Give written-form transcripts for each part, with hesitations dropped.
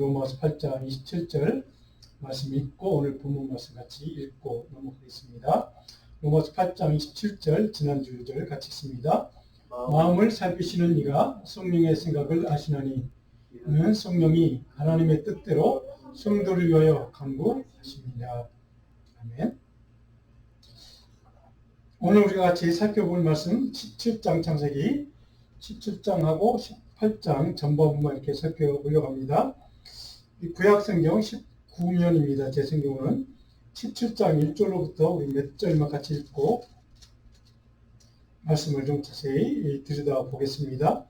로마서 8장 27절 말씀 읽고 오늘 본문 말씀 같이 읽고 넘어가겠습니다. 로마서 8장 27절 지난주 절 같이 읽습니다. 마음을 살피시는 이가 성령의 생각을 아시나니 이는 성령이 하나님의 뜻대로 성도를 위하여 간구하십니다. 아멘. 오늘 우리가 같이 살펴볼 말씀 17장 창세기 17장하고 18장 전반부만 이렇게 살펴보려고 합니다. 구약성경 19면입니다. 제 성경은 17장 1절로부터 우리 몇 절만 같이 읽고 말씀을 좀 자세히 들여다보겠습니다.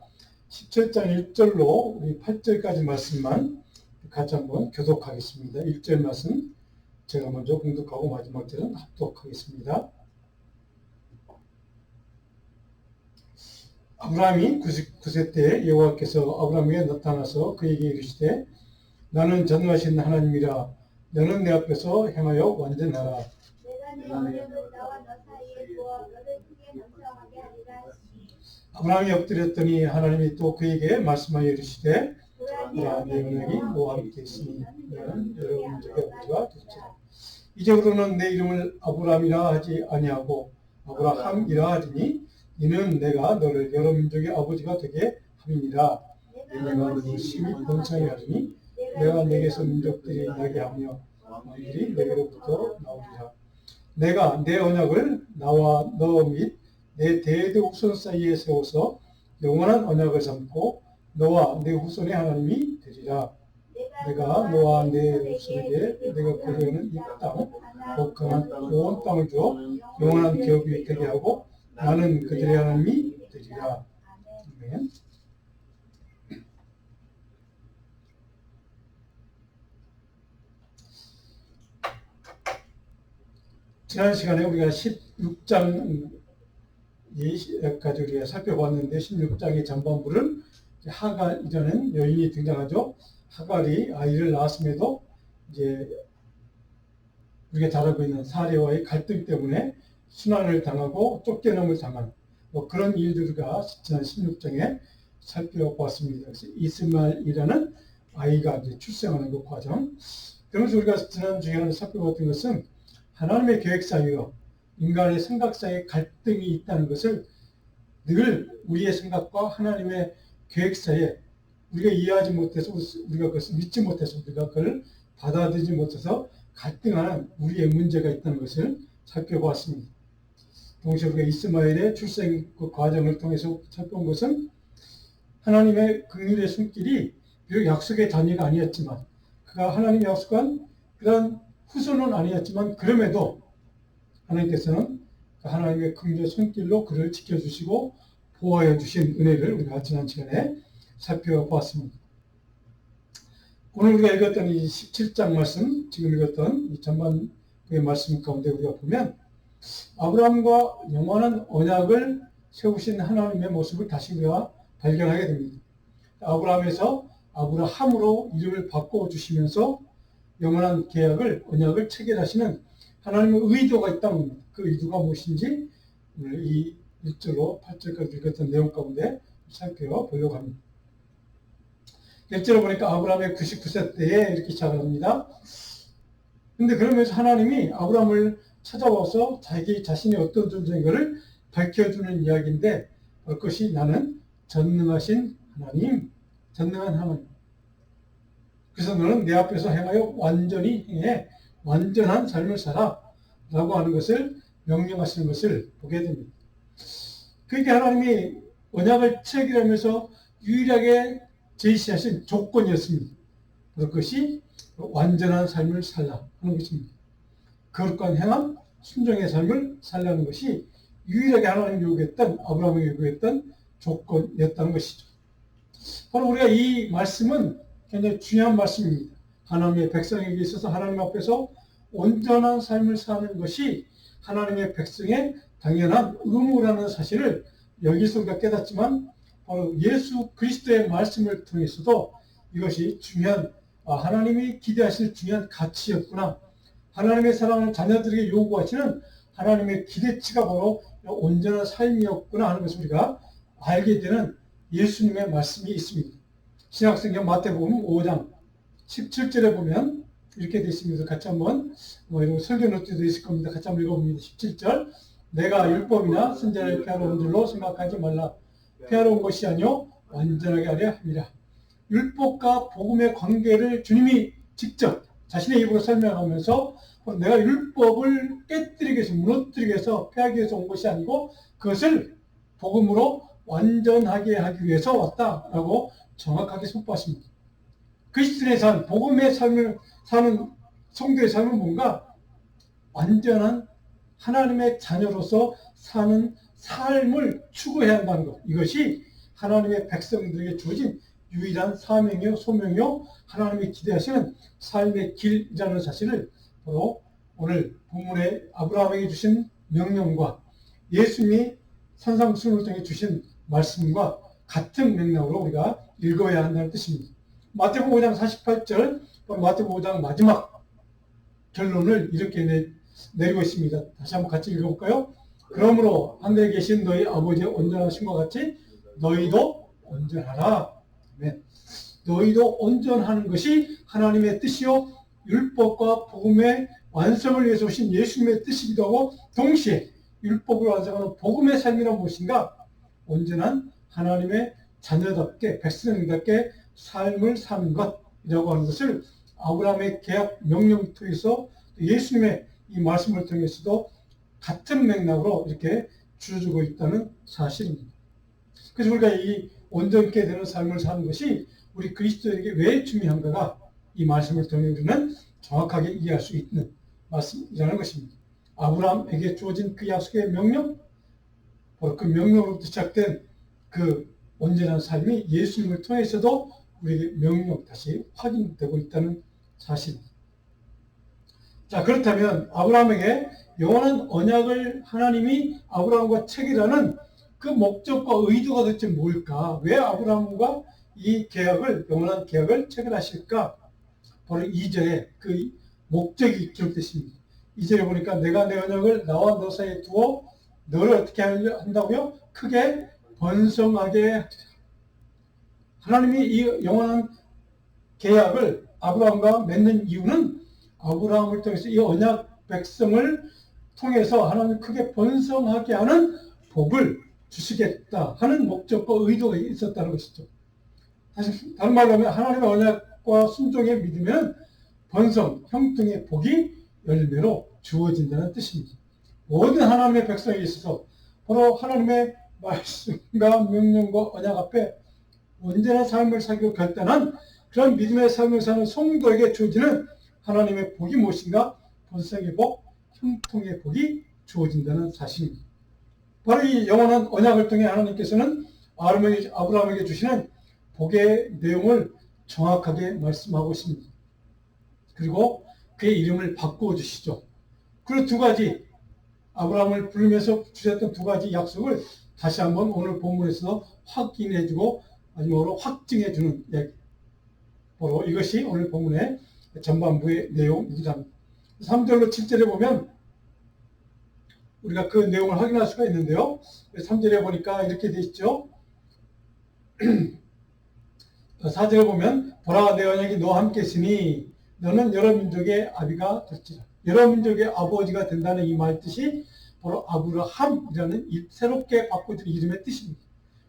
17장 1절로 우리 8절까지 말씀만 같이 한번 교독하겠습니다. 1절 말씀 제가 먼저 공독하고 마지막 절은 합독하겠습니다. 아브라함이 99세 때 여호와께서 아브라함에게 나타나서 그에게 이르시되 나는 전능하신 하나님이라 너는 내 앞에서 행하여 완전하라. 내가 내 언약을 나와 너 사이에 두어 너를 크게 번성하게 하리라 하시니 아브라함이 엎드렸더니 하나님이 또 그에게 말씀하여 이르시되 보라 내 언약이 너와 함께 있으니 너는 여러 민족의 아버지가 되리라. 이제부터는 내 이름을 아브라함이라 하지 아니하고 아브라함이라 하리니 이는 내가 너를 여러 민족의 아버지가 되게 함이니라. 내가 너를 심히 번성하게 하리니 내가 내게서 민족들이 나게 하며 왕들이 내게로부터 나오리라. 내가 내 언약을 나와 너 및 내 대대 후손 사이에 세워서 영원한 언약을 삼고 너와 내 후손의 하나님이 되리라. 내가 너와 내 후손에게 내가 거두는 이 땅, 복강한 온 땅을 줘 영원한 기업이 되게 하고 나는 그들의 하나님이 되리라. 아멘. 지난 시간에 우리가 16장까지 우리가 살펴봤는데 16장의 전반부를 하갈이라는 여인이 등장하죠. 하갈이 아이를 낳았음에도 이제 우리가 잘 알고 있는 사례와의 갈등 때문에 순환을 당하고 쫓겨남을 당한 그런 일들과 지난 16장에 살펴보았습니다. 그래서 이스마엘이라는 아이가 이제 출생하는 그 과정. 그러면서 우리가 지난주에 살펴봤던 것은 하나님의 계획 사이와 인간의 생각 사이에 갈등이 있다는 것을 늘 우리의 생각과 하나님의 계획 사이에 우리가 이해하지 못해서 우리가 그것을 믿지 못해서 우리가 그걸 받아들이지 못해서 갈등하는 우리의 문제가 있다는 것을 살펴보았습니다. 동시에 우리가 이스마엘의 출생 그 과정을 통해서 살펴본 것은 하나님의 긍휼의 손길이 비록 약속의 자녀가 아니었지만 그가 하나님이 약속한 그런 후손은 아니었지만 그럼에도 하나님께서는 하나님의 긍휼의 손길로 그를 지켜주시고 보호해 주신 은혜를 우리가 지난 시간에 살펴보았습니다. 오늘 우리가 읽었던 이 17장 말씀, 지금 읽었던 이 전반부의 말씀 가운데 우리가 보면 아브라함과 영원한 언약을 세우신 하나님의 모습을 다시 우리가 발견하게 됩니다. 아브라함에서 아브라함으로 이름을 바꿔주시면서 영원한 계약을, 언약을 체결하시는 하나님의 의도가 있다는 겁니다. 그 의도가 무엇인지 오늘 이 1절로 8절까지 읽었던 내용 가운데 살펴보려고 합니다. 1절을 보니까 아브라함의 99세 때에 이렇게 시작을 합니다. 근데 그러면서 하나님이 아브라함을 찾아와서 자기 자신이 어떤 존재인가를 밝혀주는 이야기인데 그것이 나는 전능하신 하나님, 전능한 하나님. 그래서 너는 내 앞에서 행하여 완전히 행해 완전한 삶을 살아 라고 하는 것을 명령하시는 것을 보게 됩니다. 그게 하나님이 언약을 체결하면서 유일하게 제시하신 조건이었습니다. 그것이 완전한 삶을 살라 하는 것입니다. 거룩한 행함, 순종의 삶을 살라는 것이 유일하게 하나님이 요구했던, 아브라함이 요구했던 조건이었다는 것이죠. 바로 우리가 이 말씀은 굉장히 중요한 말씀입니다. 하나님의 백성에게 있어서 하나님 앞에서 온전한 삶을 사는 것이 하나님의 백성의 당연한 의무라는 사실을 여기서 우리가 깨닫지만 바로 예수 그리스도의 말씀을 통해서도 이것이 중요한 하나님이 기대하실 중요한 가치였구나. 하나님의 사랑하는 자녀들에게 요구하시는 하나님의 기대치가 바로 온전한 삶이었구나 하는 것을 우리가 알게 되는 예수님의 말씀이 있습니다. 신약성경 마태복음 5장 17절에 보면 이렇게 되어 있습니다. 같이 한번 이런 설교 노트도 있을 겁니다. 같이 한번 읽어봅니다. 17절 내가 율법이나 선지자를 폐하러 온 줄로 생각하지 말라. 폐하러 온 것이 아니요 완전하게 하려 함이라. 율법과 복음의 관계를 주님이 직접 자신의 입으로 설명하면서 내가 율법을 깨뜨리기 위해서 무너뜨리기 위해서 폐하기 위해서 온 것이 아니고 그것을 복음으로 완전하게 하기 위해서 왔다라고 정확하게 선포하십니다. 그리스도의 삶, 복음의 삶을 사는 성도의 삶은 뭔가 완전한 하나님의 자녀로서 사는 삶을 추구해야 한다는 것. 이것이 하나님의 백성들에게 주어진 유일한 사명이요 소명이요 하나님이 기대하시는 삶의 길이라는 사실을 바로 오늘 본문에 아브라함에게 주신 명령과 예수님이 산상수훈을 통해 주신 말씀과 같은 맥락으로 우리가 읽어야 한다는 뜻입니다. 마태복음 5장 48절 마태복음 5장 마지막 결론을 이렇게 내리고 있습니다. 다시 한번 같이 읽어볼까요? 그러므로 하늘에 계신 너희 아버지의 온전하신 것 같이 너희도 온전하라. 아멘. 너희도 온전하는 것이 하나님의 뜻이요 율법과 복음의 완성을 위해서 오신 예수님의 뜻이기도 하고 동시에 율법을 완성하는 복음의 삶이란 무엇인가? 온전한 하나님의 자녀답게 백성답게 삶을 사는 것이라고 하는 것을 아브라함의 계약 명령 통해서 예수님의 이 말씀을 통해서도 같은 맥락으로 이렇게 주어주고 있다는 사실입니다. 그래서 우리가 이 온전케 되는 삶을 사는 것이 우리 그리스도인에게 왜 중요한가가 이 말씀을 통해 우리는 정확하게 이해할 수 있는 말씀이라는 것입니다. 아브라함에게 주어진 그 약속의 명령, 바로 그 명령으로부터 시작된 그 온전한 삶이 예수님을 통해서도 우리에게 명령 다시 확인되고 있다는 사실입니다. 자, 그렇다면 아브라함에게 영원한 언약을 하나님이 아브라함과 체결하는 그 목적과 의도가 도대체 뭘까? 왜 아브라함과 이 계약을, 영원한 계약을 체결하실까? 바로 2절에 그 목적이 기록됐습니다. 2절에 보니까 내가 내 언약을 나와 너 사이에 두어 너를 어떻게 한다고요? 크게 번성하게 하리라. 하나님이 이 영원한 계약을 아브라함과 맺는 이유는 아브라함을 통해서 이 언약 백성을 통해서 하나님 크게 번성하게 하는 복을 주시겠다 하는 목적과 의도가 있었다는 것이죠. 다른 말로 하면 하나님의 언약과 순종의 믿으면 번성, 형통의 복이 열매로 주어진다는 뜻입니다. 모든 하나님의 백성에 있어서 바로 하나님의 말씀과 명령과 언약 앞에 온전한 삶을 살기로 결단한 그런 믿음의 삶을 사는 성도에게 주어지는 하나님의 복이 무엇인가? 번성의 복, 형통의 복이 주어진다는 사실입니다. 바로 이 영원한 언약을 통해 하나님께서는 아브라함에게 주시는 복의 내용을 정확하게 말씀하고 있습니다. 그리고 그의 이름을 바꾸어 주시죠. 그리고 두 가지 아브라함을 부르면서 주셨던 두 가지 약속을 다시 한번 오늘 본문에서 확인해주고 마지막으로 확증해주는 이야기. 바로 이것이 오늘 본문의 전반부의 내용이기도 합니다. 3절로 7절에 보면 우리가 그 내용을 확인할 수가 있는데요. 3절에 보니까 이렇게 되어 있죠. 4절에 보면 보라 내 언약이 너와 함께 있으니 너는 여러 민족의 아비가 될지라. 여러 민족의 아버지가 된다는 이 말 뜻이 바로 아브라함이라는 새롭게 바꿔준 이름의 뜻입니다.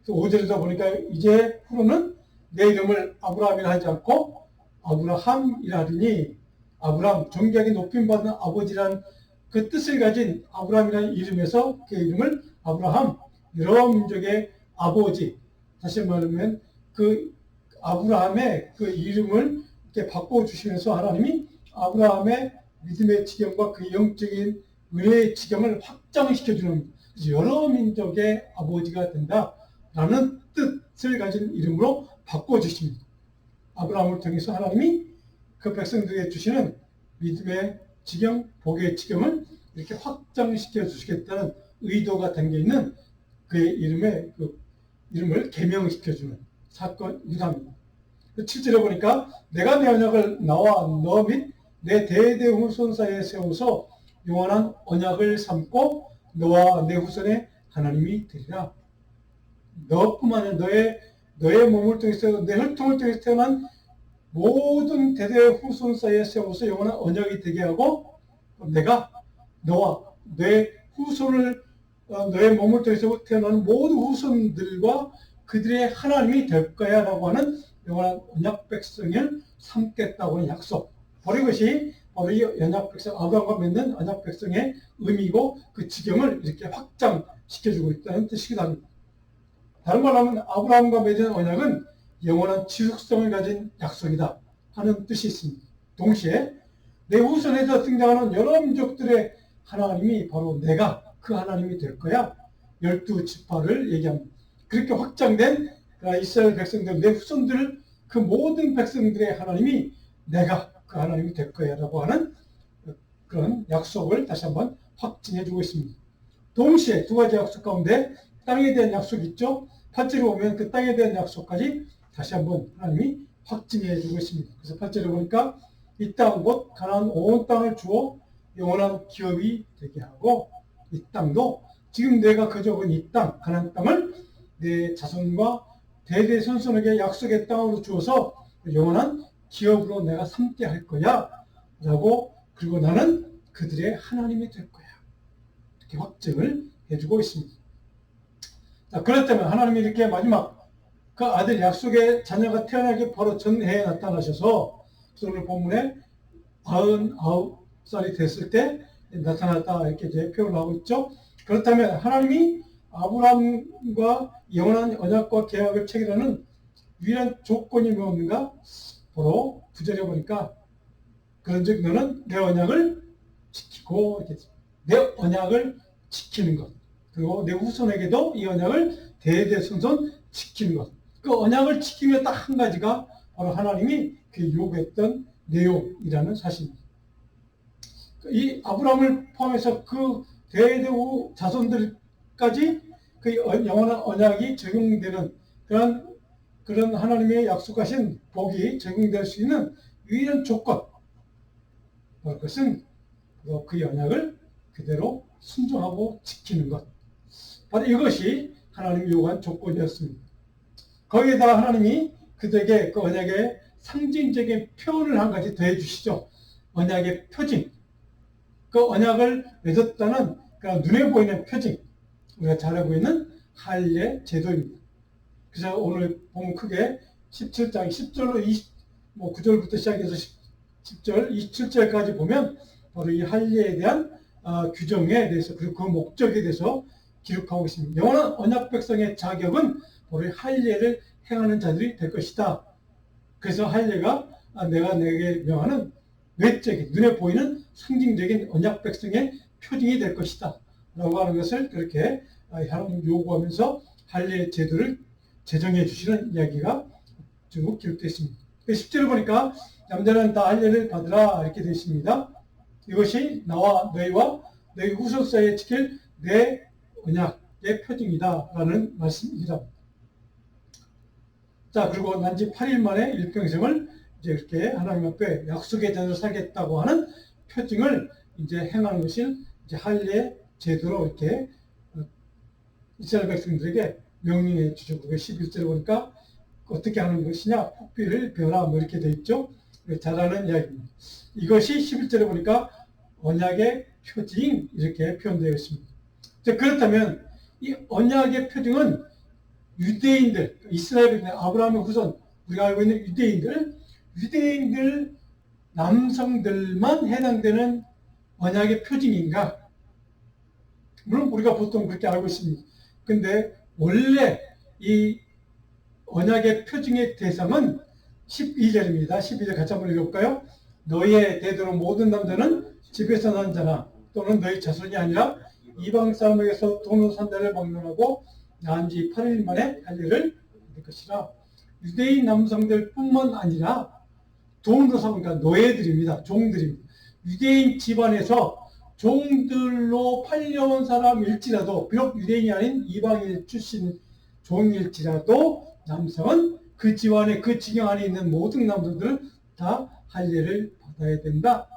5절에도 보니까 이제 후로는 내 이름을 아브라함이라 하지 않고 아브라함이라 하더니 아브라함, 존귀하게 높임받은 아버지라는 그 뜻을 가진 아브라함이라는 이름에서 그 이름을 아브라함, 여러 민족의 아버지, 다시 말하면 그 아브라함의 그 이름을 이렇게 바꿔주시면서 하나님이 아브라함의 믿음의 지경과 그 영적인 은혜의 지경을 확장시켜주는 여러 민족의 아버지가 된다라는 뜻을 가진 이름으로 바꿔주십니다. 아브라함을 통해서 하나님이 그 백성들에게 주시는 믿음의 지경, 복의 지경을 이렇게 확장시켜 주시겠다는 의도가 담겨있는 그의 이름을 계명시켜주는 사건이기도 합니다. 7절에 보니까 내가 내 언약을 나와 너 및 내 대대 후손 사이에 세워서 영원한 언약을 삼고 너와 내 후손의 하나님이 되리라. 너뿐만 아니라 너의 몸을 통해서 내 혈통을 통해서 태어난 모든 대대 후손 사이에 세워서 영원한 언약이 되게 하고 내가 너와 내 후손을 너의 몸을 통해서 태어나는 모든 후손들과 그들의 하나님이 될 거야 라고 하는 영원한 언약 백성을 삼겠다고 하는 약속. 바로 이것이 바로 이 언약 백성 아브라함과 맺는 언약 백성의 의미고 그 지경을 이렇게 확장시켜주고 있다는 뜻이기도 합니다. 다른 말로 하면 아브라함과 맺은 언약은 영원한 지속성을 가진 약속이다 하는 뜻이 있습니다. 동시에 내 후손에서 등장하는 여러 민족들의 하나님이 바로 내가 그 하나님이 될 거야. 12지파를 얘기합니다. 그렇게 확장된 이스라엘 백성들, 내 후손들, 그 모든 백성들의 하나님이 내가 그 하나님이 될 거야 라고 하는 그런 약속을 다시 한번 확증해 주고 있습니다. 동시에 두 가지 약속 가운데 땅에 대한 약속이 있죠. 8절에 보면 그 땅에 대한 약속까지 다시 한번 하나님이 확증해 주고 있습니다. 그래서 8절에 보니까 이 땅 곧 가나안 온 땅을 주어 영원한 기업이 되게 하고 이 땅도 지금 내가 거저온 이 땅, 가나안 땅을 내 자손과 대대손손에게 약속의 땅으로 주어서 영원한 기업으로 내가 삼게 할 거야 라고 그리고 나는 그들의 하나님이 될 거야. 이렇게 확증을 해주고 있습니다. 자, 그렇다면 하나님이 이렇게 마지막 그 아들 약속의 자녀가 태어나기 바로 전해에 나타나셔서 오늘 본문에 99살이 됐을 때 나타났다 이렇게 이제 표현을 하고 있죠. 그렇다면 하나님이 아브라함과 영원한 언약과 계약을 체결하는 유일한 조건이 무엇인가? 바로 9절에 보니까 그런즉 너는 내 언약을 지키고 내 언약을 지키는 것 그리고 내 후손에게도 이 언약을 대대손손 지키는 것. 그 언약을 지키며 딱 한 가지가 바로 하나님이 그 요구했던 내용이라는 사실입니다. 이 아브라함을 포함해서 그 대대후 자손들까지 그 영원한 언약이 적용되는 그런 하나님의 약속하신 복이 적용될 수 있는 유일한 조건. 그것은 그 언약을 그대로 순종하고 지키는 것. 바로 이것이 하나님이 요구한 조건이었습니다. 거기에다가 하나님이 그들에게 그 언약의 상징적인 표현을 한 가지 더해 주시죠. 언약의 표징. 그 언약을 맺었다는 그 눈에 보이는 표징. 우리가 잘 알고 있는 할례 제도입니다. 그래서 오늘 보면 크게 17장 10절로 9절부터 시작해서 10절, 27절까지 보면 바로 이 할례에 대한 규정에 대해서 그리고 그 목적에 대해서 기록하고 있습니다. 영원한 언약 백성의 자격은 바로 할례를 행하는 자들이 될 것이다. 그래서 할례가 내가 내게 명하는 외적인 눈에 보이는 상징적인 언약 백성의 표징이 될 것이다. 라고 하는 것을 그렇게 하나님 요구하면서 할례 제도를 제정해 주시는 이야기가 쭉 기록되어 있습니다. 10절을 보니까 남자는 다 할례를 받으라 이렇게 되어 있습니다. 이것이 나와 너희와 너희 후손 사이에 지킬 내 언약의 표징이다 라는 말씀입니다. 자, 그리고 난지 8일 만에 일평생을 이제 이렇게 하나님 앞에 약속의 자녀로 살겠다고 하는 표징을 이제 행하는 것을 이제 할례 제도로 이렇게 이스라엘 백성들에게 명령해 주죠. 그게 11절에 보니까 어떻게 하는 것이냐, 폭비를 베어라 뭐 이렇게 되어 있죠. 잘하는 이야기입니다. 이것이 11절에 보니까 언약의 표징 이렇게 표현되어 있습니다. 자, 그렇다면 이 언약의 표징은 유대인들, 이스라엘 아브라함의 후손, 우리가 알고 있는 유대인들 남성들만 해당되는 언약의 표징인가? 물론 우리가 보통 그렇게 알고 있습니다. 근데 원래 이 언약의 표징의 대상은 12절입니다. 12절 같이 한번 읽어볼까요? 너희의 대대로 모든 남자는 집에서 난 자나 또는 너희 자손이 아니라 이방 사람에게서 돈으로 산 자를 막론하고 난 지 8일 만에 할례를 받을 것이라. 유대인 남성들 뿐만 아니라 돈으로 사니까 노예들입니다. 종들입니다. 유대인 집안에서 종들로 팔려온 사람일지라도 비록 유대인이 아닌 이방인 출신 종일지라도 남성은 그 집안에 그 지경 안에 있는 모든 남성들은 다 할례를 받아야 된다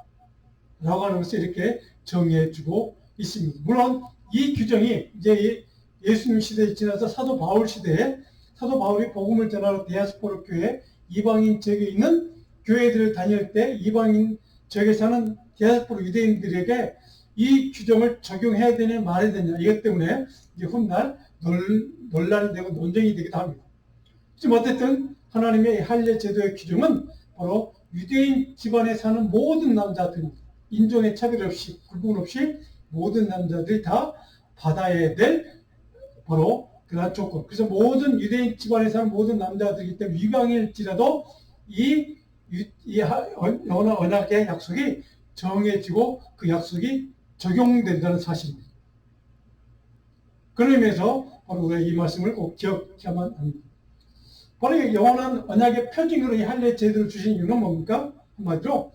라고 하는 것을 이렇게 정해 주고 있습니다. 물론 이 규정이 이제 예수님 시대에 지나서 사도 바울 시대에 사도 바울이 복음을 전하러 디아스포라 교회 이방인 지역에 있는 교회들을 다닐 때 이방인 지역에 사는 디아스포라 유대인들에게 이 규정을 적용해야 되냐 말해야 되냐 이것 때문에 이제 훗날 논란이 되고 논쟁이 되기도 합니다. 지금 어쨌든 하나님의 할례 제도의 규정은 바로 유대인 집안에 사는 모든 남자들입니다. 인종의 차별 없이 구분 없이 모든 남자들이 다 받아야 될 바로 그러한 조건. 그래서 모든 유대인 집안에 사는 모든 남자들이기 때문에 이방인일지라도 이 언약의 약속이 정해지고 그 약속이 적용된다는 사실입니다. 그런 의미에서 바로 우리가 이 말씀을 꼭 기억해야만 합니다. 바로 영원한 언약의 표징으로 이 할례 제도를 주신 이유는 뭡니까? 한마디로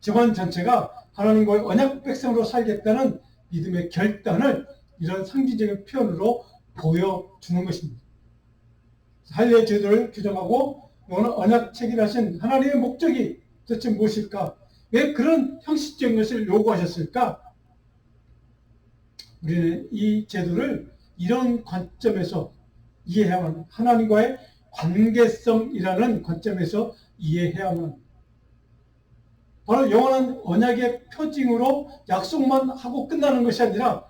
집안 전체가 하나님과의 언약 백성으로 살겠다는 믿음의 결단을 이런 상징적인 표현으로 보여주는 것입니다. 할례 제도를 규정하고 영원한 언약 체결하신 하나님의 목적이 도대체 무엇일까? 왜 그런 형식적인 것을 요구하셨을까? 우리는 이 제도를 이런 관점에서 이해해야만, 하나님과의 관계성이라는 관점에서 이해해야만 합니다. 바로 영원한 언약의 표징으로 약속만 하고 끝나는 것이 아니라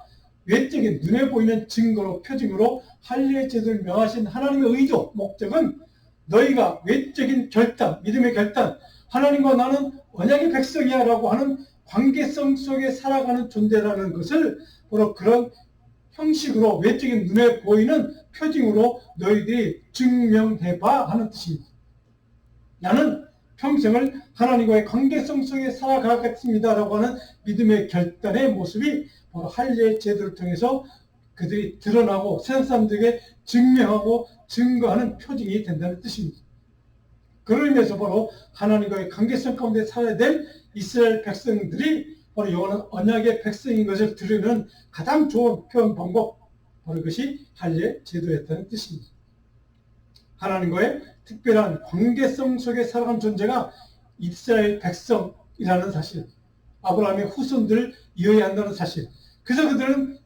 외적인 눈에 보이는 증거로 표징으로 할례 제도를 명하신 하나님의 의도, 목적은 너희가 외적인 결단, 믿음의 결단, 하나님과 나는 언약의 백성이야 라고 하는 관계성 속에 살아가는 존재라는 것을 바로 그런 형식으로 외적인 눈에 보이는 표징으로 너희들이 증명해봐 하는 뜻입니다. 나는 평생을 하나님과의 관계성 속에 살아가겠습니다 라고 하는 믿음의 결단의 모습이 바로 할례 제도를 통해서 그들이 드러나고 세상 사람들에게 증명하고 증거하는 표징이 된다는 뜻입니다. 그런 의미에서 바로 하나님과의 관계성 가운데 살아야 될 이스라엘 백성들이 바로 영원한 언약의 백성인 것을 드러내는 가장 좋은 표현 방법, 바로 그것이 할례 제도였다는 뜻입니다. 하나님과의 특별한 관계성 속에 살아간 존재가 이스라엘 백성이라는 사실, 아브라함의 후손들을 이어야 한다는 사실. 그래서 그들은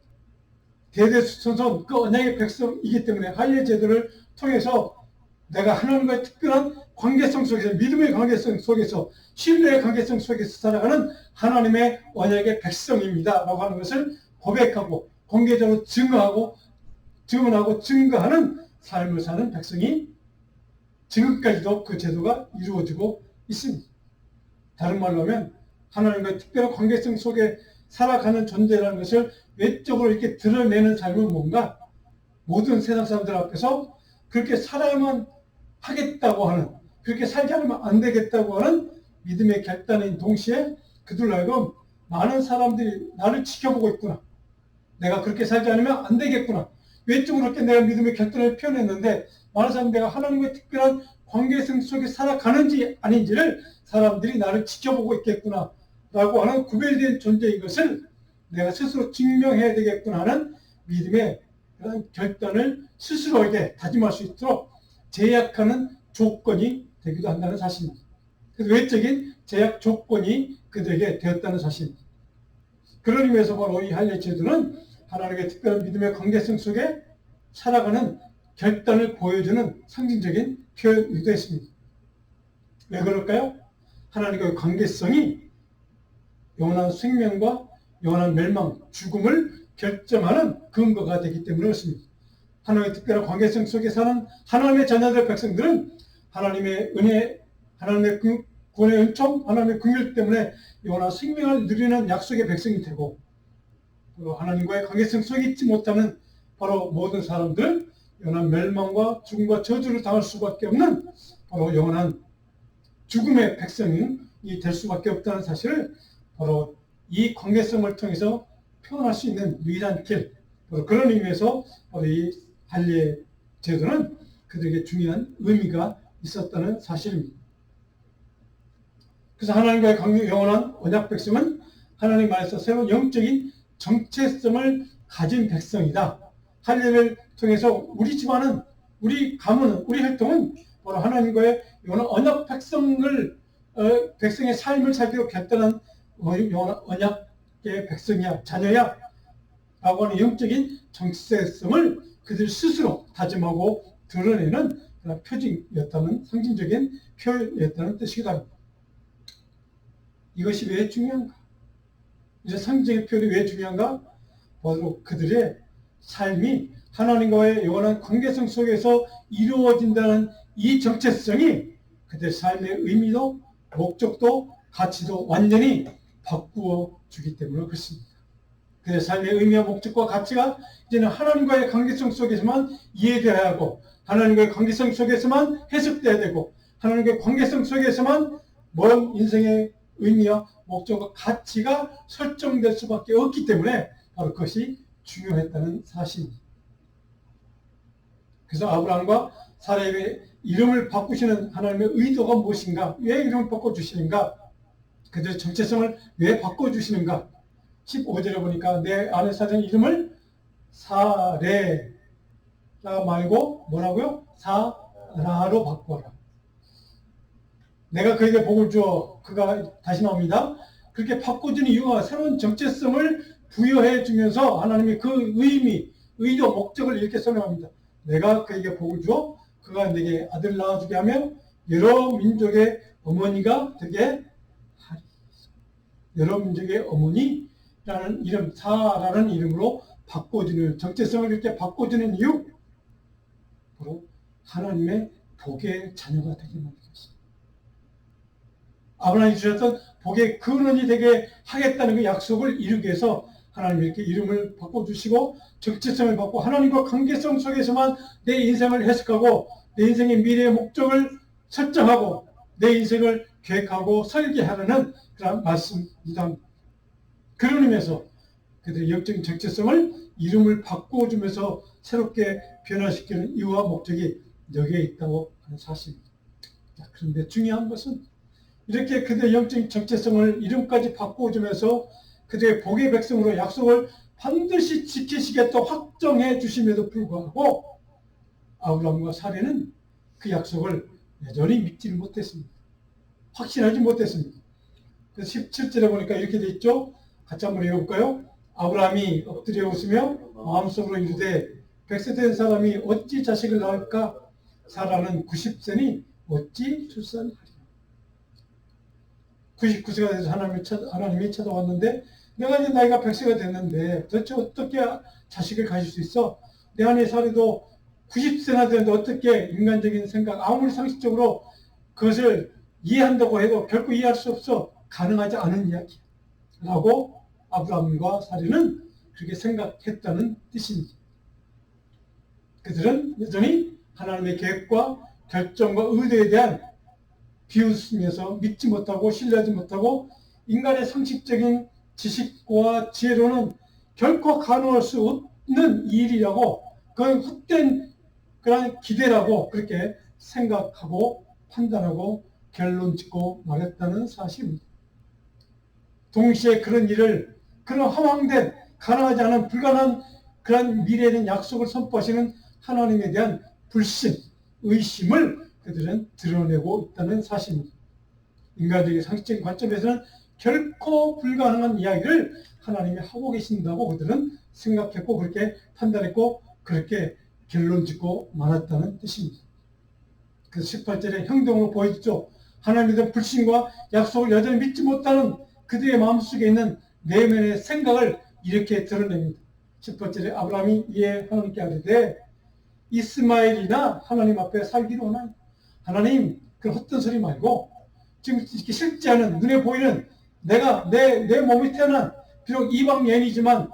대대손손 그 언약의 백성이기 때문에 할례 제도를 통해서 내가 하나님과의 특별한 관계성 속에서, 믿음의 관계성 속에서, 신뢰의 관계성 속에서 살아가는 하나님의 언약의 백성입니다 라고 하는 것을 고백하고 공개적으로 증언하고 증거하는 삶을 사는 백성이 지금까지도 그 제도가 이루어지고 있습니다. 다른 말로 하면 하나님과의 특별한 관계성 속에 살아가는 존재라는 것을 외적으로 이렇게 드러내는 삶은 뭔가 모든 세상 사람들 앞에서 그렇게 살아야만 하겠다고 하는, 그렇게 살지 않으면 안 되겠다고 하는 믿음의 결단인 동시에 그들로 하여금 많은 사람들이 나를 지켜보고 있구나, 내가 그렇게 살지 않으면 안 되겠구나, 외적으로 그렇게 내가 믿음의 결단을 표현했는데 많은 사람들이 내가 하나님과의 특별한 관계성 속에 살아가는지 아닌지를 사람들이 나를 지켜보고 있겠구나 라고 하는 구별된 존재인 것을 내가 스스로 증명해야 되겠구나 하는 믿음의 그런 결단을 스스로에게 다짐할 수 있도록 제약하는 조건이 되기도 한다는 사실입니다. 그래서 외적인 제약 조건이 그들에게 되었다는 사실입니다. 그런 의미에서 바로 이 할례 제도는 하나님의 특별한 믿음의 관계성 속에 살아가는 결단을 보여주는 상징적인 표현이 되었습니다. 왜 그럴까요? 하나님과의 관계성이 영원한 생명과 영원한 멸망, 죽음을 결정하는 근거가 되기 때문에 그렇습니다. 하나님의 특별한 관계성 속에 사는 하나님의 자녀들 백성들은 하나님의 은혜, 하나님의 구원의 은총, 하나님의 긍휼 때문에 영원한 생명을 누리는 약속의 백성이 되고, 또 하나님과의 관계성 속에 있지 못하는 바로 모든 사람들은 영원한 멸망과 죽음과 저주를 당할 수밖에 없는 바로 영원한 죽음의 백성이 될 수밖에 없다는 사실을 바로 이 관계성을 통해서 표현할 수 있는 유일한 길, 바로 그런 의미에서 바로 이 할례 제도는 그들에게 중요한 의미가 있었다는 사실입니다. 그래서 하나님과의 영원한 언약 백성은 하나님 안에서 새로운 영적인 정체성을 가진 백성이다. 할례를 통해서 우리 집안은, 우리 가문은, 우리 혈통은 바로 하나님과의 영원한 언약 백성의 삶을 살기로 결단한 영원한 언약의 백성이야, 자녀야 라고 하는 영적인 정체성을 그들 스스로 다짐하고 드러내는 표징이었다는, 상징적인 표현이었다는 뜻이기도 합니다. 이것이 왜 중요한가? 이제 상징의 표현이 왜 중요한가? 바로 그들의 삶이 하나님과의 영원한 관계성 속에서 이루어진다는 이 정체성이 그들의 삶의 의미도 목적도 가치도 완전히 바꾸어 주기 때문에 그렇습니다. 그들의 삶의 의미와 목적과 가치가 이제는 하나님과의 관계성 속에서만 이해되어야 하고 하나님과의 관계성 속에서만 해석되어야 되고 하나님과의 관계성 속에서만 먼 인생의 의미와 목적과 가치가 설정될 수밖에 없기 때문에 바로 그것이 중요했다는 사실입니다. 그래서 아브라함과 사라의 이름을 바꾸시는 하나님의 의도가 무엇인가? 왜 이름을 바꿔주시는가? 그들의 정체성을 왜 바꿔주시는가? 15절에 보니까 내 아내 사라의 이름을 사레라 말고 뭐라고요? 사라로 바꿔라. 내가 그에게 복을 주어 그가 다시 나옵니다. 그렇게 바꿔준 이유가 새로운 정체성을 부여해 주면서 하나님이 그 의미, 의도, 목적을 이렇게 설명합니다. 내가 그에게 복을 주어 그가 내게 아들 낳아주게 하며 여러 민족의 어머니가 되게 하리. 여러 민족의 어머니라는 이름, 사라는 이름으로 바꿔주는 정체성을 이렇게 바꿔주는 이유, 바로 하나님의 복의 자녀가 되게 만들었습니다. 아브라함이 주셨던 복의 근원이 되게 하겠다는 그 약속을 이루기 위해서 하나님이 이렇게 이름을 바꿔주시고 정체성을 바꾸고 하나님과 관계성 속에서만 내 인생을 해석하고 내 인생의 미래의 목적을 설정하고 내 인생을 계획하고 설계하려는 그런 말씀입니다. 그런 의미에서 그들의 영적인 정체성을 이름을 바꿔주면서 새롭게 변화시키는 이유와 목적이 여기에 있다고 하는 사실입니다. 그런데 중요한 것은 이렇게 그들의 영적인 정체성을 이름까지 바꿔주면서 그들의 복의 백성으로 약속을 반드시 지키시겠다고 확정해 주심에도 불구하고 아브라함과 사레는 그 약속을 여전히 믿지를 못했습니다. 확신하지 못했습니다. 그래서 17절에 보니까 이렇게 돼 있죠. 같이 한번 읽어볼까요? 아브라함이 엎드려 웃으며 마음속으로 이르되 100세 된 사람이 어찌 자식을 낳을까? 사라는 90세니 어찌 출산하리까? 99세가 돼서 하나님이 찾아왔는데 내가 이제 나이가 100세가 됐는데 도대체 어떻게 자식을 가질 수 있어? 내 아내 사례도 90세나 되는데 어떻게 인간적인 생각, 아무리 상식적으로 그것을 이해한다고 해도 결코 이해할 수 없어. 가능하지 않은 이야기야. 라고 아브라함과 사례는 그렇게 생각했다는 뜻입니다. 그들은 여전히 하나님의 계획과 결정과 의도에 대한 비웃으면서 믿지 못하고 신뢰하지 못하고 인간의 상식적인 지식과 지혜로는 결코 가능할 수 없는 일이라고 그건 헛된 그런 기대라고 그렇게 생각하고 판단하고 결론 짓고 말했다는 사실입니다. 동시에 그런 일을 그런 허황된 가능하지 않은 불가능한 그런 미래에는 약속을 선포하시는 하나님에 대한 불신, 의심을 그들은 드러내고 있다는 사실입니다. 인간적인 상식적인 관점에서는 결코 불가능한 이야기를 하나님이 하고 계신다고 그들은 생각했고 그렇게 판단했고 그렇게 결론 짓고 말았다는 뜻입니다. 그래서 18절에 행동으로 보여주죠. 하나님에 대한 불신과 약속을 여전히 믿지 못하는 그들의 마음속에 있는 내면의 생각을 이렇게 드러냅니다. 18절에 아브라함이 이에 하나님께 아뢰되 이스마엘이나 하나님 앞에 살기로 하나요? 하나님, 그 헛된 소리 말고 지금 이렇게 실지 않은 눈에 보이는 내가 내 몸이 태어난 비록 이방 여인이지만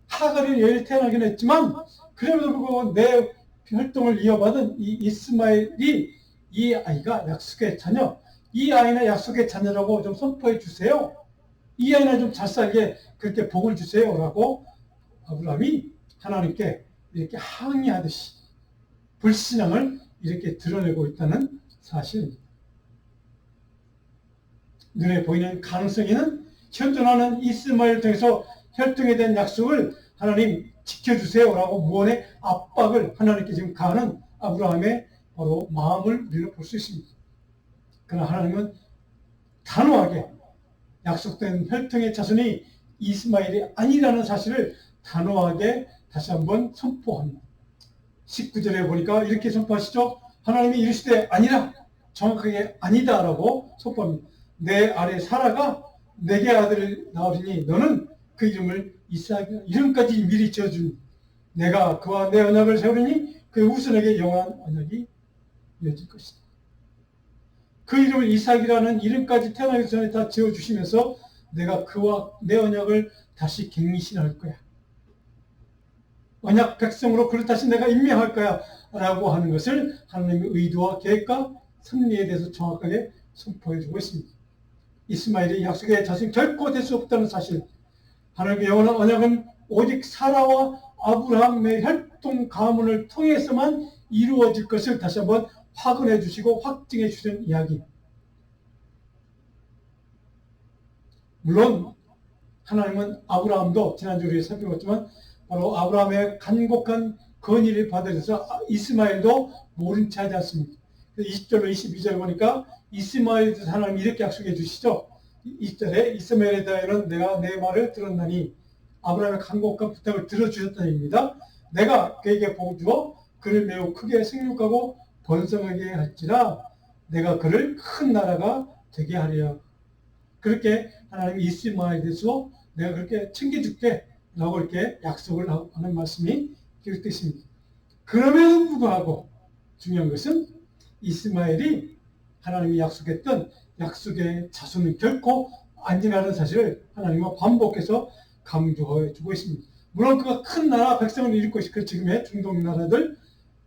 하갈의 여인이 태어나긴 했지만 그럼에도 불구하고 내 활동을 이어받은 이 이스마엘이 이 아이가 약속의 자녀, 이 아이는 약속의 자녀라고 좀 선포해 주세요. 이 아이는 좀 잘 살게 그렇게 복을 주세요. 라고 아브라함이 하나님께 이렇게 항의하듯이 불신앙을 이렇게 드러내고 있다는 사실입니다. 눈에 보이는 가능성에는 현존하는 이스마엘을 통해서 혈통에 대한 약속을 하나님 지켜주세요 라고 무언의 압박을 하나님께 지금 가하는 아브라함의 바로 마음을 우리는 볼 수 있습니다. 그러나 하나님은 단호하게 약속된 혈통의 자손이 이스마엘이 아니라는 사실을 단호하게 다시 한번 선포합니다. 19절에 보니까 이렇게 선포하시죠. 하나님이 이르시되 아니라 정확하게 아니다라고 선포합니다. 내 아래 사라가 내게 아들을 낳으리니 너는 그 이름을 이삭이라. 이름까지 미리 지어준 내가 그와 내 언약을 세우리니 그 후손에게 영원한 언약이 이어질 것이다. 그 이름을 이삭이라는 이름까지 태어나기 전에 다 지어주시면서 내가 그와 내 언약을 다시 갱신할 거야. 언약 백성으로 그를 다시 내가 임명할 거야 라고 하는 것을 하나님의 의도와 계획과 섭리에 대해서 정확하게 선포해주고 있습니다. 이스마엘이 약속의 자손이 결코 될 수 없다는 사실, 하나님의 영원한 언약은 오직 사라와 아브라함의 혈통 가문을 통해서만 이루어질 것을 다시 한번 확언해 주시고 확증해 주시는 이야기. 물론 하나님은 아브라함도 지난주에 우리 살펴봤지만 바로 아브라함의 간곡한 건의를 받아들여서 이스마엘도 모른 채 하지 않습니다. 20절로 22절 보니까 이스마엘에 대해서 하나님이 이렇게 약속해 주시죠. 20절에 이스마엘에 대하여는 내가 내 말을 들었나니 아브라함의 간곡한 부탁을 들어주셨다는 얘기입니다. 내가 그에게 복을 주어 그를 매우 크게 생육하고 번성하게 할지라 내가 그를 큰 나라가 되게 하리라. 그렇게 하나님이 이스마엘에 대해서 내가 그렇게 챙겨줄게 라고 이렇게 약속을 하는 말씀이 기록되어 있습니다. 그럼에도 불구하고 중요한 것은 이스마엘이 하나님이 약속했던 약속의 자손은 결코 아니라는 사실을 하나님은 반복해서 강조해 주고 있습니다. 물론 그가 큰 나라 백성을 이룰 것이 그 지금의 중동 나라들,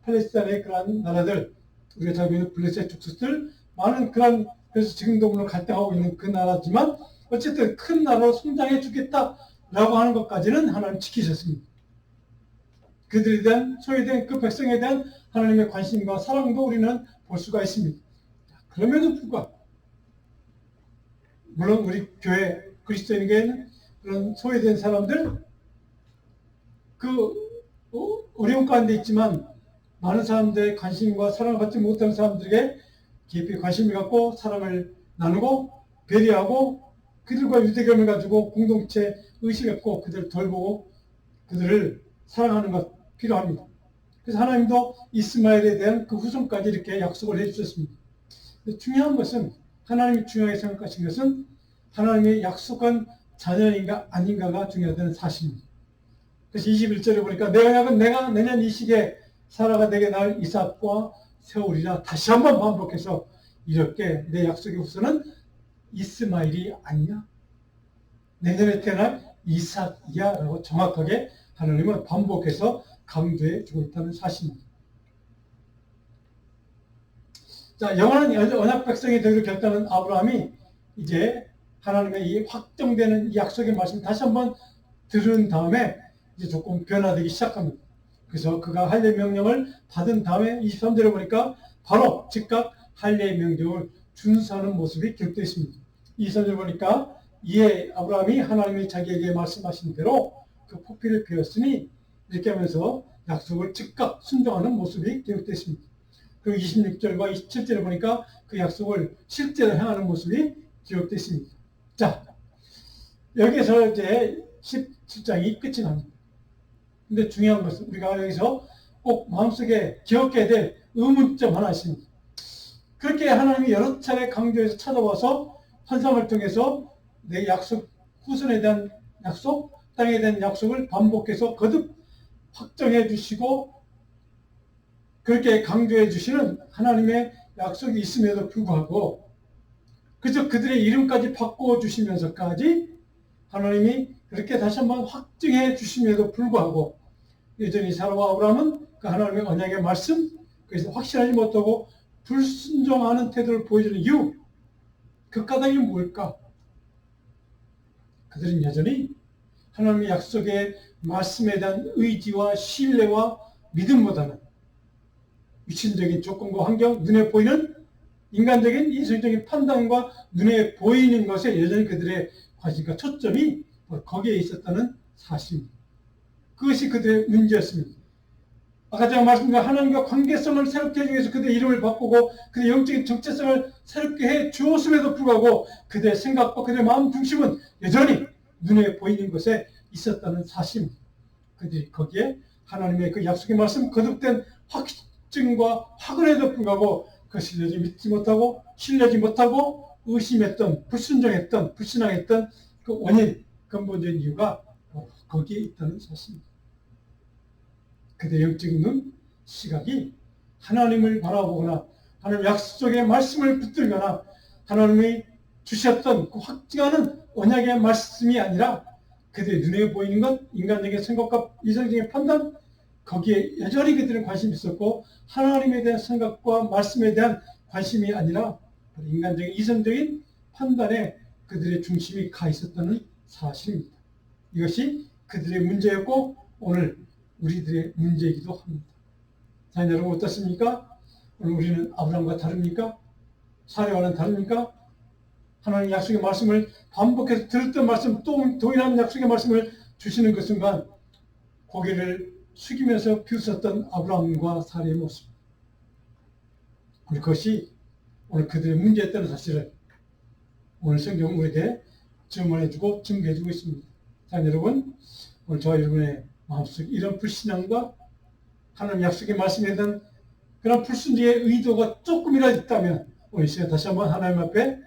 팔레스타인의 그러한 나라들, 우리가 잘 보는 블레셋 족속들, 많은 그런, 그래서 지금도 물론 갈등하고 있는 그 나라지만 어쨌든 큰 나라로 성장해 주겠다라고 하는 것까지는 하나님 지키셨습니다. 그들에 대한 소외된 그 백성에 대한 하나님의 관심과 사랑도 우리는 볼 수가 있습니다. 그럼에도 불구하고 물론 우리 교회 그리스도인에게는 그런 소외된 사람들 그 어려운 가운데 있지만 많은 사람들의 관심과 사랑을 받지 못하는 사람들에게 깊이 관심을 갖고 사랑을 나누고 배려하고 그들과 유대감을 가지고 공동체 의식을 갖고 그들을 돌보고 그들을 사랑하는 것 필요합니다. 그래서 하나님도 이스마엘에 대한 그 후손까지 이렇게 약속을 해주셨습니다. 중요한 것은 하나님이 중요하게 생각하신 것은 하나님의 약속한 자녀인가 아닌가가 중요하다는 사실입니다. 그래서 21절에 보니까 내 언약은 내가 내년 이 시기에 사라가 내게 낳을 이삭과 세우리라. 다시 한번 반복해서 이렇게 내 약속의 후손은 이스마엘이 아니냐? 내년에 태어날 이삭이야 라고 정확하게 하나님은 반복해서 강조해 주고 있다는 사실입니다. 자, 영원한 언약 백성이 되기를 결단한 아브라함이 이제 하나님의 이 확정되는 이 약속의 말씀 다시 한번 들은 다음에 이제 조금 변화되기 시작합니다. 그래서 그가 할례 명령을 받은 다음에 23절에 보니까 바로 즉각 할례 명령을 준수하는 모습이 기록되어 있습니다. 23절 보니까 이에 아브라함이 하나님이 자기에게 말씀하신 대로 그 포피를 베었으니 이렇게 하면서 약속을 즉각 순종하는 모습이 기록되어 있습니다. 그리고 26절과 27절에 보니까 그 약속을 실제로 행하는 모습이 기록되어 있습니다. 자, 여기에서 이제 17장이 끝이 납니다. 근데 중요한 것은 우리가 여기서 꼭 마음속에 기억해야 될 의문점 하나 있습니다. 그렇게 하나님이 여러 차례 강조해서 찾아와서 환상을 통해서 내 약속, 후손에 대한 약속, 땅에 대한 약속을 반복해서 거듭 확정해 주시고 그렇게 강조해 주시는 하나님의 약속이 있음에도 불구하고 그저 그들의 이름까지 바꿔 주시면서까지 하나님이 그렇게 다시 한번 확증해 주심에도 불구하고 여전히 사라와 아브라함은 그 하나님의 언약의 말씀, 그래서 확실하지 못하고 불순종하는 태도를 보여주는 이유, 그 까닭이 뭘까? 그들은 여전히 하나님의 약속의 말씀에 대한 의지와 신뢰와 믿음보다는 위치적인 조건과 환경, 눈에 보이는 인간적인 이성적인 판단과 눈에 보이는 것에 여전히 그들의 관심과 초점이 거기에 있었다는 사실입니다. 그것이 그들의 문제였습니다. 아까 제가 말씀드린 하나님과 관계성을 새롭게 하기 위해서 그들의 이름을 바꾸고 그들의 영적인 정체성을 새롭게 해 주었음에도 불구하고 그들의 생각과 그들의 마음 중심은 여전히 눈에 보이는 것에 있었다는 사실입니다. 그들이 거기에 하나님의 그 약속의 말씀 거듭된 확증과 확언에도 불구하고 그것을 여전히 믿지 못하고 신뢰하지 못하고 의심했던, 불순종했던, 불신앙했던 그 원인, 근본적인 이유가 거기에 있다는 사실입니다. 그들의 영적인 눈, 시각이 하나님을 바라보거나 하나님 약속의 말씀을 붙들거나 하나님이 주셨던 그 확증하는 언약의 말씀이 아니라 그들의 눈에 보이는 것, 인간적인 생각과 이성적인 판단, 거기에 여전히 그들은 관심이 있었고 하나님에 대한 생각과 말씀에 대한 관심이 아니라 인간적인 이성적인 판단에 그들의 중심이 가 있었다는 사실입니다. 이것이 그들의 문제였고 오늘 우리들의 문제이기도 합니다. 자, 여러분 어떻습니까? 오늘 우리는 아브라함과 다릅니까? 사례와는 다릅니까? 하나님 약속의 말씀을 반복해서 들었던 말씀, 또 동일한 약속의 말씀을 주시는 그 순간 고개를 숙이면서 비웃었던 아브라함과 사례의 모습. 그것이 오늘 그들의 문제였다는 사실을 오늘 성경은 우리에게 증언해주고 증거해주고 있습니다. 자, 여러분, 오늘 저와 여러분의 마음속 이런 불신앙과 하나님 약속의 말씀에 대한 그런 불순종의 의도가 조금이라도 있다면 오늘 시간 다시 한번 하나님 앞에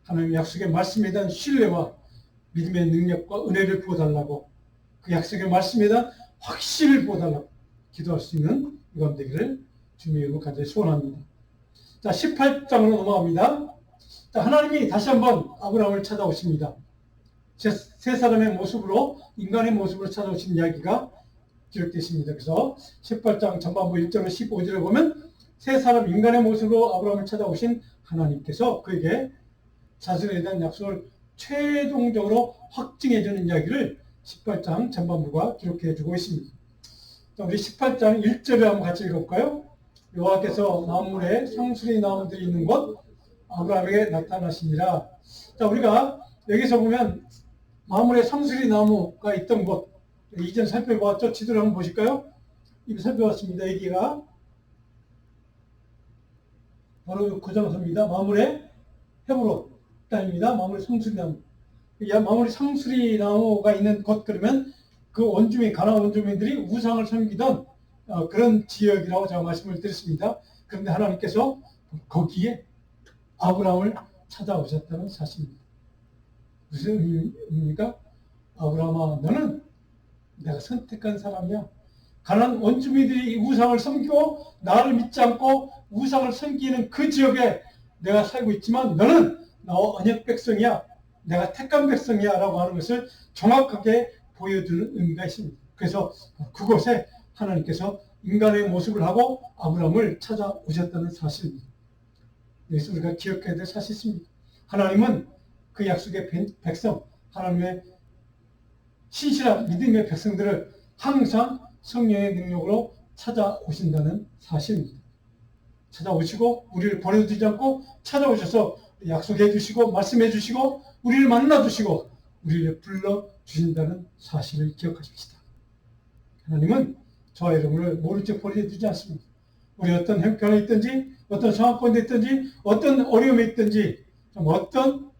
하나님 약속의 말씀에 대한 신뢰와 믿음의 능력과 은혜를 부어달라고 그 약속의 말씀에 대한 확신을 부어달라고 기도할 수 있는 이감 되기를 주님의 이름으로 간절히 소원합니다. 자, 18장으로 넘어갑니다. 자, 하나님이 다시 한번 아브라함을 찾아오십니다. 세 사람의 모습으로 인간의 모습으로 찾아오신 이야기가 기록되어 있습니다. 그래서 18장 전반부 1절로 15절에 보면 세 사람 인간의 모습으로 아브라함을 찾아오신 하나님께서 그에게 자손에 대한 약속을 최종적으로 확증해주는 이야기를 18장 전반부가 기록해주고 있습니다. 자, 우리 18장 1절을 한번 같이 읽어볼까요? 여호와께서 만물에 상수리 나무들이 있는 곳 아브라함에게 나타나시니라. 자, 우리가 여기서 보면 만물에 상수리 나무가 있던 곳 이전 살펴보았죠? 지도를 한번 보실까요? 이미 살펴봤습니다. 여기가 바로 그 장소입니다. 만물의 헤브론 땅입니다. 만물의 상수리 나무. 만물의 상수리 나무가 있는 곳 그러면 그 원주민, 가나안 원주민들이 우상을 섬기던 그런 지역이라고 제가 말씀을 드렸습니다. 그런데 하나님께서 거기에 아브라함을 찾아오셨다는 사실입니다. 무슨 의미입니까? 아브라함아, 너는 내가 선택한 사람이야. 가나안 원주민들이 우상을 섬기고 나를 믿지 않고 우상을 섬기는 그 지역에 내가 살고 있지만 너는 나와 언약 백성이야. 내가 택한 백성이야 라고 하는 것을 정확하게 보여주는 의미가 있습니다. 그래서 그곳에 하나님께서 인간의 모습을 하고 아브라함을 찾아오셨다는 사실입니다. 그래서 우리가 기억해야 될 사실입니다. 하나님은 그 약속의 백성, 하나님의 신실한 믿음의 백성들을 항상 성령의 능력으로 찾아오신다는 사실입니다. 찾아오시고 우리를 버려두지 않고 찾아오셔서 약속해 주시고 말씀해 주시고 우리를 만나 주시고 우리를 불러 주신다는 사실을 기억하십시다. 하나님은 저와 여러분을 모른 척 버려두지 않습니다. 우리 어떤 형편에 있든지 어떤 상황권에 있든지 어떤 어려움에 있든지 어떤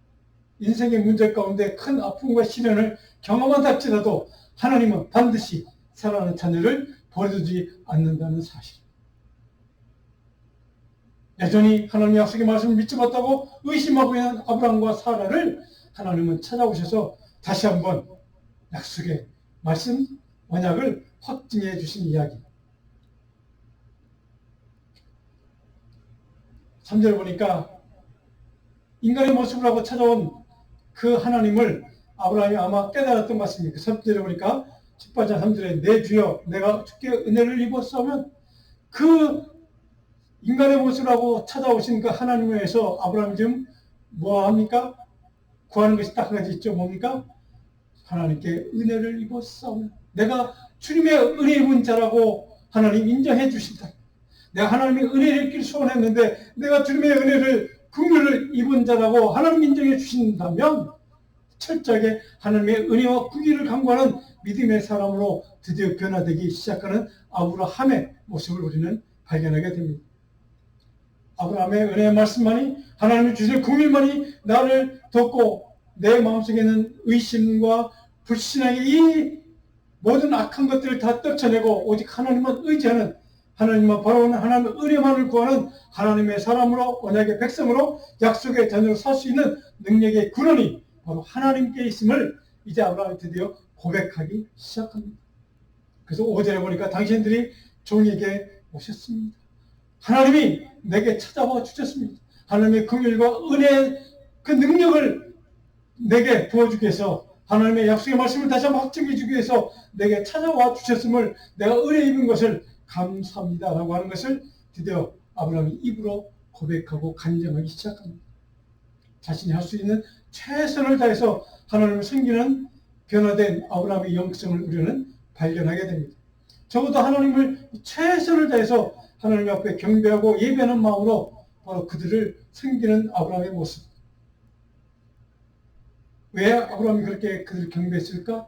인생의 문제 가운데 큰 아픔과 시련을 경험한다 할지라도 하나님은 반드시 사랑하는 자녀를 버려두지 않는다는 사실. 여전히 하나님의 약속의 말씀을 믿지 못하고 의심하고 있는 아브라함과 사라를 하나님은 찾아오셔서 다시 한번 약속의 말씀, 언약을 확증해 주신 이야기. 3절 보니까 인간의 모습을 하고 찾아온 그 하나님을 아브라함이 아마 깨달았던 것 같습니다. 3절에 보니까 18장 3절에 내 주여 내가 주께 은혜를 입었으면 그 인간의 모습을 하고 찾아오신 그 하나님을 위해서 아브라함이 지금 뭐합니까? 구하는 것이 딱 한 가지 있죠. 뭡니까? 하나님께 은혜를 입었사오면 내가 주님의 은혜 입은 자라고 하나님 인정해 주신다. 내가 하나님의 은혜를 입길 소원했는데 내가 주님의 은혜를 긍휼을 입은 자라고 하나님 인정해 주신다면 철저하게 하나님의 은혜와 긍휼을 간구하는 믿음의 사람으로 드디어 변화되기 시작하는 아브라함의 모습을 우리는 발견하게 됩니다. 아브라함의 은혜의 말씀만이 하나님이 주실 긍휼만이 나를 덮고 내 마음속에 있는 의심과 불신앙의 이 모든 악한 것들을 다 떨쳐내고 오직 하나님만 의지하는 하나님만 바라보는 하나님의 은혜만을 구하는 하나님의 사람으로 언약의 백성으로 약속의 자녀로 살 수 있는 능력의 근원이 바로 하나님께 있음을 이제 아브라함이 드디어 고백하기 시작합니다. 그래서 5절에 보니까 당신들이 종에게 오셨습니다. 하나님이 내게 찾아와 주셨습니다. 하나님의 긍휼과 은혜의 그 능력을 내게 부어주기 위해서 하나님의 약속의 말씀을 다시 한번 확증해 주기 위해서 내게 찾아와 주셨음을 내가 은혜 입은 것을 감사합니다 라고 하는 것을 드디어 아브라함이 입으로 고백하고 간증하기 시작합니다. 자신이 할 수 있는 최선을 다해서 하나님을 섬기는 변화된 아브라함의 영성을 우리는 발견하게 됩니다. 적어도 하나님을 최선을 다해서 하나님 앞에 경배하고 예배하는 마음으로 바로 그들을 섬기는 아브라함의 모습. 왜 아브라함이 그렇게 그들을 경배했을까?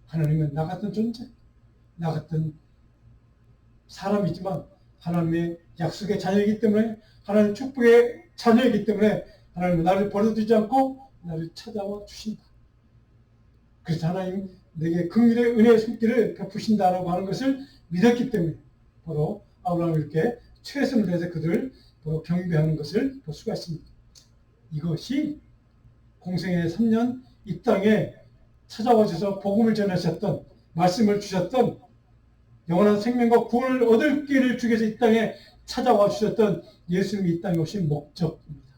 하나님은 나 같은 존재, 나 같은 사람이지만 하나님의 약속의 자녀이기 때문에, 하나님의 축복의 자녀이기 때문에 하나님은 나를 버려두지 않고 나를 찾아와 주신다. 그래서 하나님 내게 긍휼의 은혜의 손길을 베푸신다라고 하는 것을 믿었기 때문에 바로 아브라함이 이렇게 최선을 다해서 그들을 바로 경배하는 것을 볼 수가 있습니다. 이것이 공생의 3년 이 땅에 찾아오셔서 복음을 전하셨던, 말씀을 주셨던, 영원한 생명과 구원을 얻을 기회를 주기 위해서 이 땅에 찾아와 주셨던 예수님이 이 땅에 오신 목적입니다.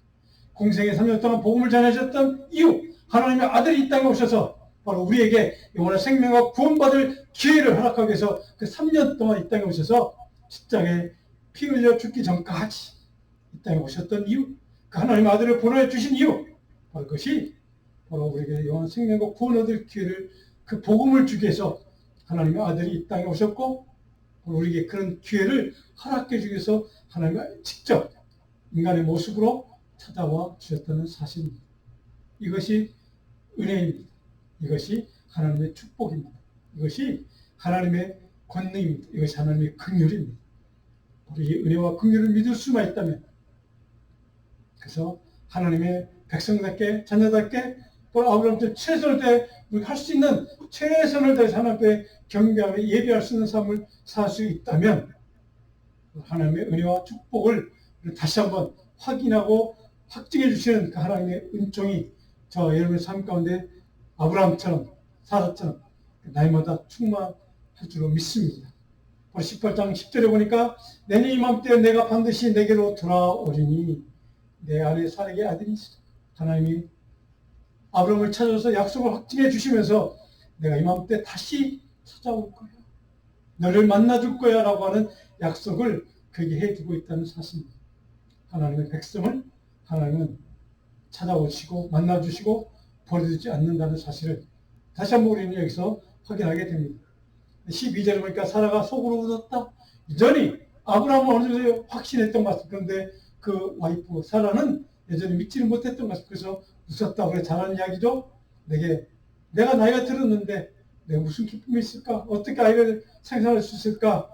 공생의 3년 동안 복음을 전하셨던 이유, 하나님의 아들이 이 땅에 오셔서 바로 우리에게 영원한 생명과 구원받을 기회를 허락하기 위해서 그 3년 동안 이 땅에 오셔서 십자가에 피 흘려 죽기 전까지 이 땅에 오셨던 이유, 그 하나님의 아들을 보내주신 이유, 바로 그것이 바로 우리에게 영원한 생명과 구원 얻을 기회를, 그 복음을 주기 위해서 하나님의 아들이 이 땅에 오셨고 우리에게 그런 기회를 허락해 주기 위해서 하나님이 직접 인간의 모습으로 찾아와 주셨다는 사실입니다. 이것이 은혜입니다. 이것이 하나님의 축복입니다. 이것이 하나님의 권능입니다. 이것이 하나님의 긍휼입니다. 우리 은혜와 긍휼을 믿을 수만 있다면, 그래서 하나님의 백성답게 자녀답게 또 아브라함처럼 최선을 다해 우리가 할 수 있는 최선을 다해서 하나님 앞에 경배하며 예배할 수 있는 삶을 살 수 있다면 하나님의 은혜와 축복을 다시 한번 확인하고 확증해 주시는 그 하나님의 은총이 저 여러분의 삶 가운데 아브라함처럼 사라처럼 날마다 충만할 줄로 믿습니다. 18장 10절에 보니까 내년 이맘때 내가 반드시 내게로 돌아오리니 내 안에 사랑의 아들이 있으리라. 하나님이 아브라함을 찾아서 약속을 확증해 주시면서 내가 이맘때 다시 찾아올 거야, 너를 만나줄 거야 라고 하는 약속을 그에게 해주고 있다는 사실입니다. 하나님의 백성을 하나님은 찾아오시고 만나주시고 버려두지 않는다는 사실을 다시 한번 우리는 여기서 확인하게 됩니다. 12절에 보니까 사라가 속으로 웃었다. 여전히 아브라함은 어느 정도 확신했던 것 같습니다. 그런데 그 와이프 사라는 여전히 믿지는 못했던 것 같습니다. 그래서 웃었다고 그래 잘하는 이야기죠. 내가 나이가 들었는데 내가 무슨 기쁨이 있을까? 어떻게 아이를 생산할 수 있을까?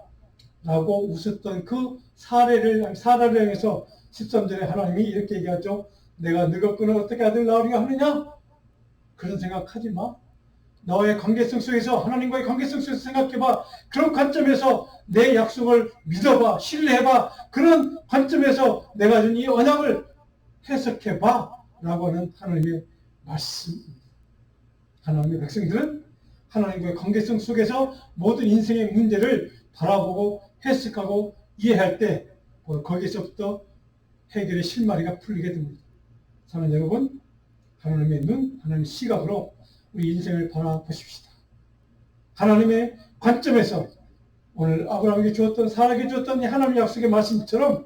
라고 웃었던 그 사라를 향해서 13절에 하나님이 이렇게 얘기하죠. 내가 늙었거늘 어떻게 아들 낳으리가 하느냐? 그런 생각하지 마. 너의 관계성 속에서, 하나님과의 관계성 속에서 생각해봐. 그런 관점에서 내 약속을 믿어봐. 신뢰해봐. 그런 관점에서 내가 준 이 언약을 해석해봐. 라고 하는 하나님의 말씀입니다. 하나님의 백성들은 하나님과의 관계성 속에서 모든 인생의 문제를 바라보고 해석하고 이해할 때 거기서부터 해결의 실마리가 풀리게 됩니다. 사랑하는 여러분, 하나님의 눈, 하나님의 시각으로 우리 인생을 바라보십시다. 하나님의 관점에서 오늘 아브라함에게 주었던, 사라에게 주었던 이 하나님의 약속의 말씀처럼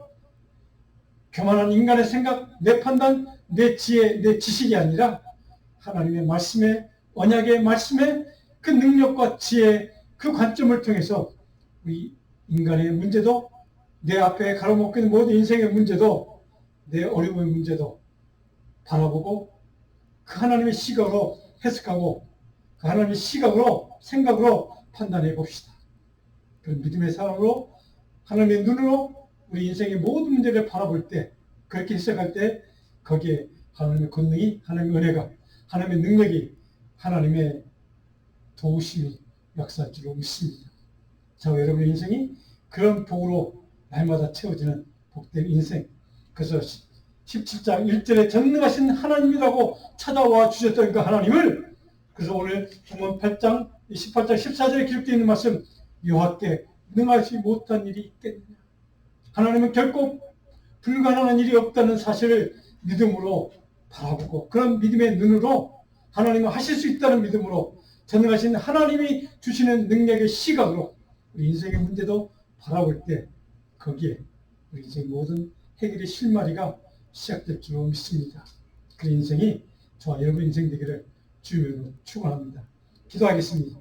교만한 인간의 생각, 내 판단, 내 지혜, 내 지식이 아니라 하나님의 말씀의, 언약의 말씀의 그 능력과 지혜, 그 관점을 통해서 우리 인간의 문제도, 내 앞에 가로막고 있는 모든 인생의 문제도, 내 어려움의 문제도 바라보고 그 하나님의 시각으로 해석하고 그 하나님의 시각으로, 생각으로 판단해 봅시다. 그런 믿음의 사람으로 하나님의 눈으로 우리 인생의 모든 문제를 바라볼 때, 그렇게 해석할 때 거기에 하나님의 권능이, 하나님의 은혜가, 하나님의 능력이, 하나님의 도우심이 역사할 줄로 믿습니다. 자, 여러분의 인생이 그런 복으로 날마다 채워지는 복된 인생. 그래서 17장 1절에 전능하신 하나님이라고 찾아와 주셨던 그 하나님을, 그래서 오늘 본문 8장 18장 14절에 기록되어 있는 말씀, 여호와께 능하지 못한 일이 있겠느냐. 하나님은 결코 불가능한 일이 없다는 사실을 믿음으로 바라보고, 그런 믿음의 눈으로 하나님은 하실 수 있다는 믿음으로 전능하신 하나님이 주시는 능력의 시각으로 우리 인생의 문제도 바라볼 때, 거기에 우리 인생 모든 해결의 실마리가 시작될 줄로 믿습니다. 그 인생이 저와 여러분 인생 되기를 주님으로 축원합니다. 기도하겠습니다.